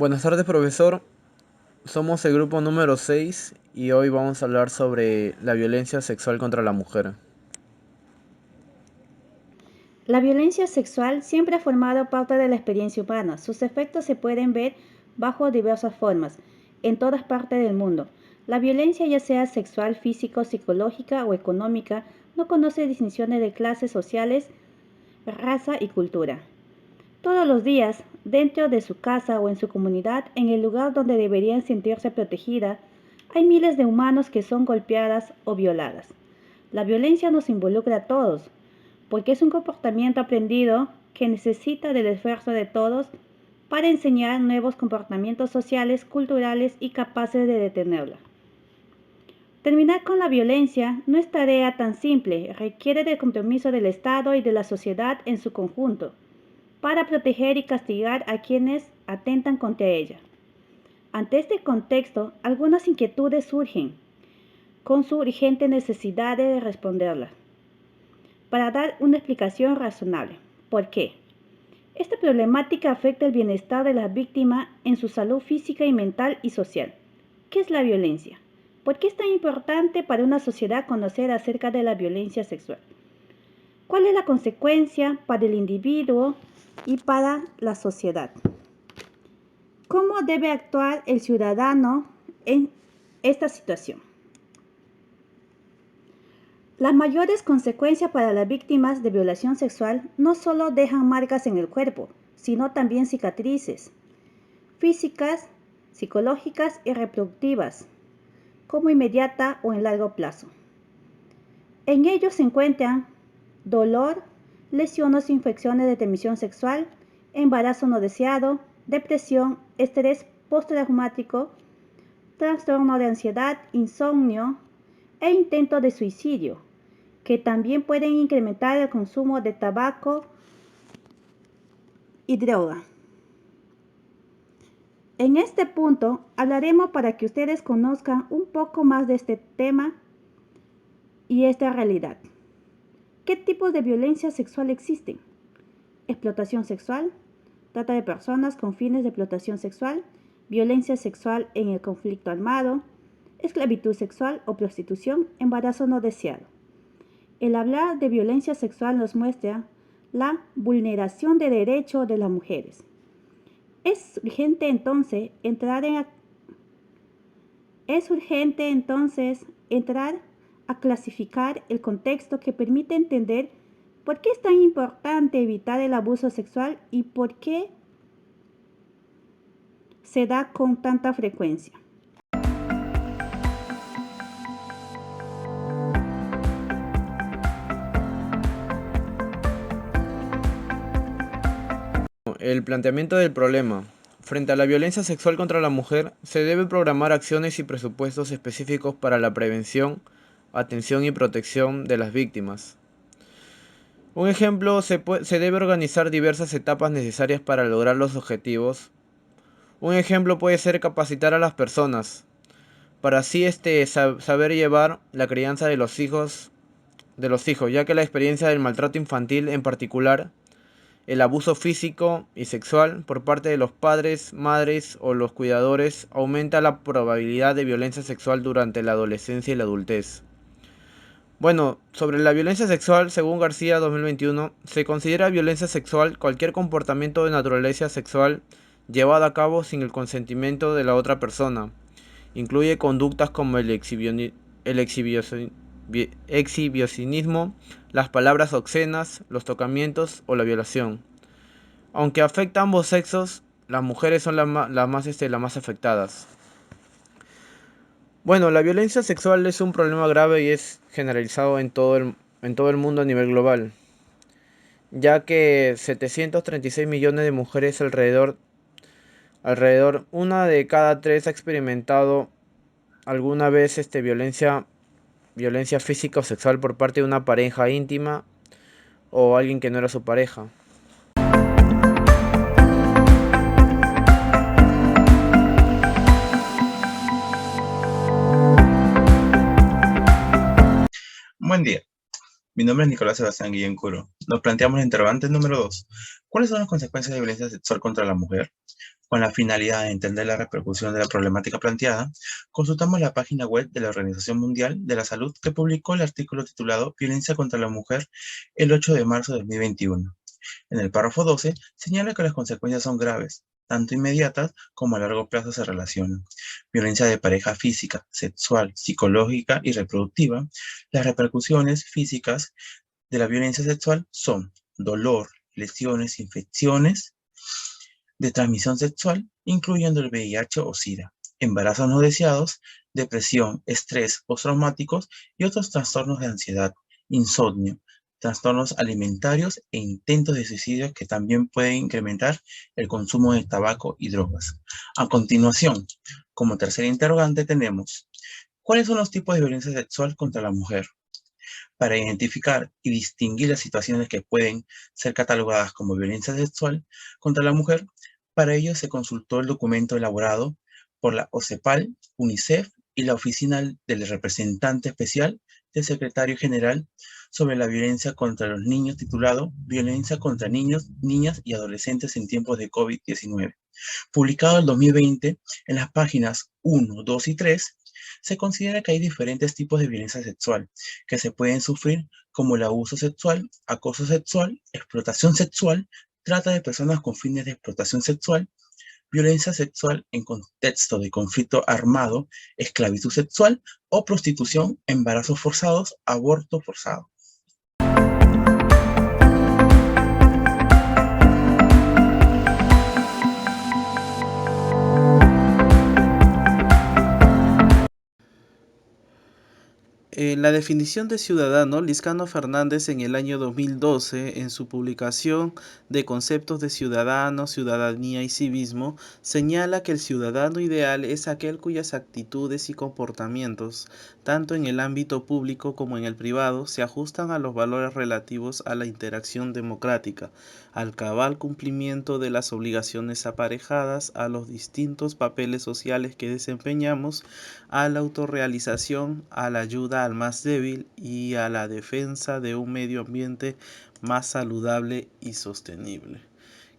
Buenas tardes, profesor. Somos el grupo número 6 y hoy vamos a hablar sobre la violencia sexual contra la mujer. La violencia sexual siempre ha formado parte de la experiencia humana. Sus efectos se pueden ver bajo diversas formas, en todas partes del mundo. La violencia, ya sea sexual, físico, psicológica o económica, no conoce distinciones de clases sociales, raza y cultura. Todos los días, dentro de su casa o en su comunidad, en el lugar donde deberían sentirse protegidas, hay miles de humanos que son golpeadas o violadas. La violencia nos involucra a todos, porque es un comportamiento aprendido que necesita del esfuerzo de todos para enseñar nuevos comportamientos sociales, culturales y capaces de detenerla. Terminar con la violencia no es tarea tan simple, requiere del compromiso del Estado y de la sociedad en su conjunto, para proteger y castigar a quienes atentan contra ella. Ante este contexto, algunas inquietudes surgen, con su urgente necesidad de responderlas, para dar una explicación razonable. ¿Por qué? Esta problemática afecta el bienestar de la víctima en su salud física y mental y social. ¿Qué es la violencia? ¿Por qué es tan importante para una sociedad conocer acerca de la violencia sexual? ¿Cuál es la consecuencia para el individuo y para la sociedad? ¿Cómo debe actuar el ciudadano en esta situación? Las mayores consecuencias para las víctimas de violación sexual no solo dejan marcas en el cuerpo, sino también cicatrices físicas, psicológicas y reproductivas, como inmediata o en largo plazo. En ellos se encuentran dolor, lesiones o infecciones de transmisión sexual, embarazo no deseado, depresión, estrés postraumático, trastorno de ansiedad, insomnio e intento de suicidio, que también pueden incrementar el consumo de tabaco y droga. En este punto hablaremos para que ustedes conozcan un poco más de este tema y esta realidad. ¿Qué tipos de violencia sexual existen? Explotación sexual, trata de personas con fines de explotación sexual, violencia sexual en el conflicto armado, esclavitud sexual o prostitución, embarazo no deseado. El hablar de violencia sexual nos muestra la vulneración de derechos de las mujeres. Es urgente entonces entrar a clasificar el contexto que permite entender por qué es tan importante evitar el abuso sexual y por qué se da con tanta frecuencia. El planteamiento del problema. Frente a la violencia sexual contra la mujer, se debe programar acciones y presupuestos específicos para la prevención, atención y protección de las víctimas. Un ejemplo, se debe organizar diversas etapas necesarias para lograr los objetivos. Un ejemplo puede ser capacitar a las personas, para así saber llevar la crianza de los hijos, ya que la experiencia del maltrato infantil, en particular el abuso físico y sexual por parte de los padres, madres o los cuidadores, aumenta la probabilidad de violencia sexual durante la adolescencia y la adultez. Bueno, sobre la violencia sexual, según García 2021, se considera violencia sexual cualquier comportamiento de naturaleza sexual llevado a cabo sin el consentimiento de la otra persona. Incluye conductas como exhibicionismo, las palabras obscenas, los tocamientos o la violación. Aunque afecta a ambos sexos, las mujeres son las más afectadas. Bueno, la violencia sexual es un problema grave y es generalizado en todo el mundo a nivel global, ya que 736 millones de mujeres alrededor una de cada tres ha experimentado alguna vez violencia física o sexual por parte de una pareja íntima o alguien que no era su pareja. Buen día, mi nombre es Nicolás Sebastián Guillén Curo. Nos planteamos el interrogante número 2. ¿Cuáles son las consecuencias de violencia sexual contra la mujer? Con la finalidad de entender la repercusión de la problemática planteada, consultamos la página web de la Organización Mundial de la Salud que publicó el artículo titulado Violencia contra la mujer el 8 de marzo de 2021. En el párrafo 12 señala que las consecuencias son graves, tanto inmediatas como a largo plazo se relacionan. Violencia de pareja física, sexual, psicológica y reproductiva. Las repercusiones físicas de la violencia sexual son dolor, lesiones, infecciones de transmisión sexual, incluyendo el VIH o SIDA, embarazos no deseados, depresión, estrés postraumáticos y otros trastornos de ansiedad, insomnio, trastornos alimentarios e intentos de suicidio que también pueden incrementar el consumo de tabaco y drogas. A continuación, como tercer interrogante tenemos, ¿cuáles son los tipos de violencia sexual contra la mujer? Para identificar y distinguir las situaciones que pueden ser catalogadas como violencia sexual contra la mujer, para ello se consultó el documento elaborado por la OCEPAL, UNICEF y la Oficina del Representante Especial del Secretario General sobre la violencia contra los niños, titulado Violencia contra niños, niñas y adolescentes en tiempos de COVID-19. Publicado en 2020 en las páginas 1, 2 y 3, se considera que hay diferentes tipos de violencia sexual que se pueden sufrir, como el abuso sexual, acoso sexual, explotación sexual, trata de personas con fines de explotación sexual, violencia sexual en contexto de conflicto armado, esclavitud sexual o prostitución, embarazos forzados, aborto forzado. La definición de ciudadano, Lizcano Fernández en el año 2012, en su publicación de Conceptos de Ciudadano, Ciudadanía y Civismo, señala que el ciudadano ideal es aquel cuyas actitudes y comportamientos, tanto en el ámbito público como en el privado, se ajustan a los valores relativos a la interacción democrática, al cabal cumplimiento de las obligaciones aparejadas a los distintos papeles sociales que desempeñamos, a la autorrealización, a la ayuda al más débil y a la defensa de un medio ambiente más saludable y sostenible.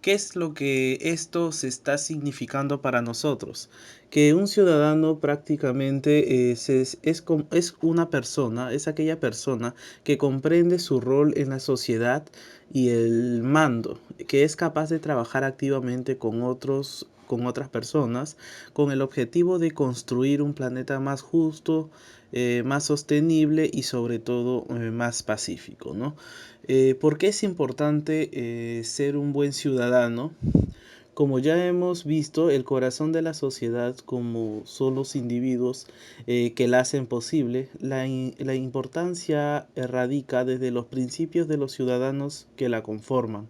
¿Qué es lo que esto se está significando para nosotros? Que un ciudadano prácticamente es una persona, es aquella persona que comprende su rol en la sociedad y el mando, que es capaz de trabajar activamente con otras personas, con el objetivo de construir un planeta más justo, más sostenible y sobre todo más pacífico, ¿no? ¿Por qué es importante ser un buen ciudadano? Como ya hemos visto, el corazón de la sociedad como son los individuos que la hacen posible, la importancia radica desde los principios de los ciudadanos que la conforman.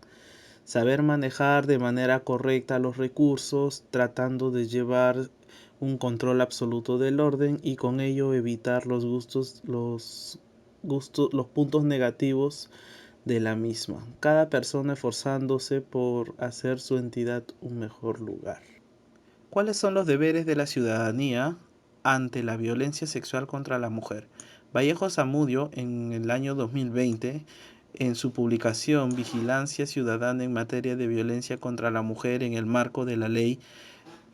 Saber manejar de manera correcta los recursos, tratando de llevar un control absoluto del orden y con ello evitar los puntos negativos de la misma, cada persona esforzándose por hacer su entidad un mejor lugar. ¿Cuáles son los deberes de la ciudadanía ante la violencia sexual contra la mujer? Vallejo Zamudio, en el año 2020, en su publicación Vigilancia Ciudadana en materia de violencia contra la mujer en el marco de la Ley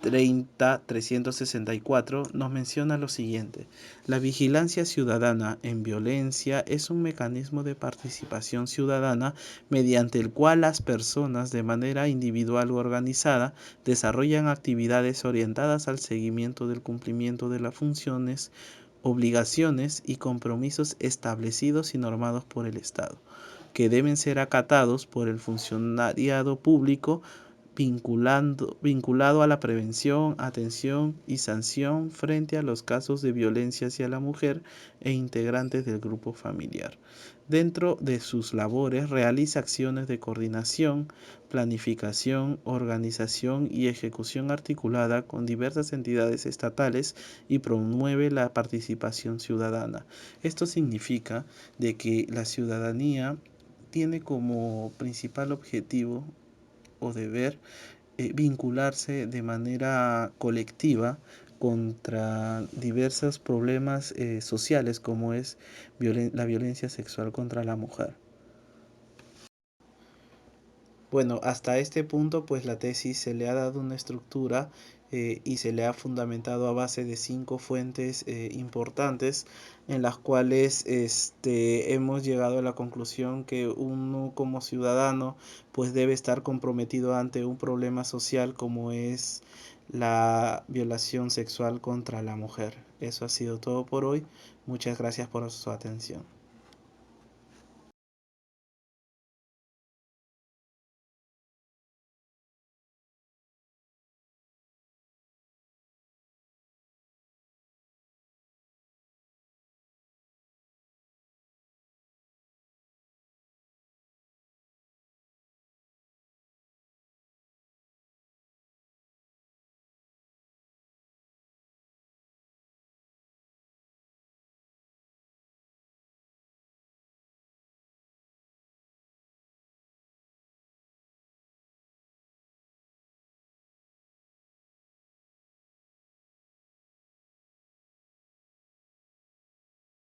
30364, nos menciona lo siguiente: la vigilancia ciudadana en violencia es un mecanismo de participación ciudadana mediante el cual las personas, de manera individual u organizada, desarrollan actividades orientadas al seguimiento del cumplimiento de las funciones, obligaciones y compromisos establecidos y normados por el Estado, que deben ser acatados por el funcionariado público, vinculado a la prevención, atención y sanción frente a los casos de violencia hacia la mujer e integrantes del grupo familiar. Dentro de sus labores realiza acciones de coordinación, planificación, organización y ejecución articulada con diversas entidades estatales y promueve la participación ciudadana. Esto significa de que la ciudadanía tiene como principal objetivo o deber vincularse de manera colectiva contra diversos problemas sociales como es la violencia sexual contra la mujer. Bueno, hasta este punto, pues la tesis se le ha dado una estructura y se le ha fundamentado a base de 5 fuentes importantes en las cuales hemos llegado a la conclusión que uno como ciudadano pues debe estar comprometido ante un problema social como es la violación sexual contra la mujer. Eso ha sido todo por hoy. Muchas gracias por su atención.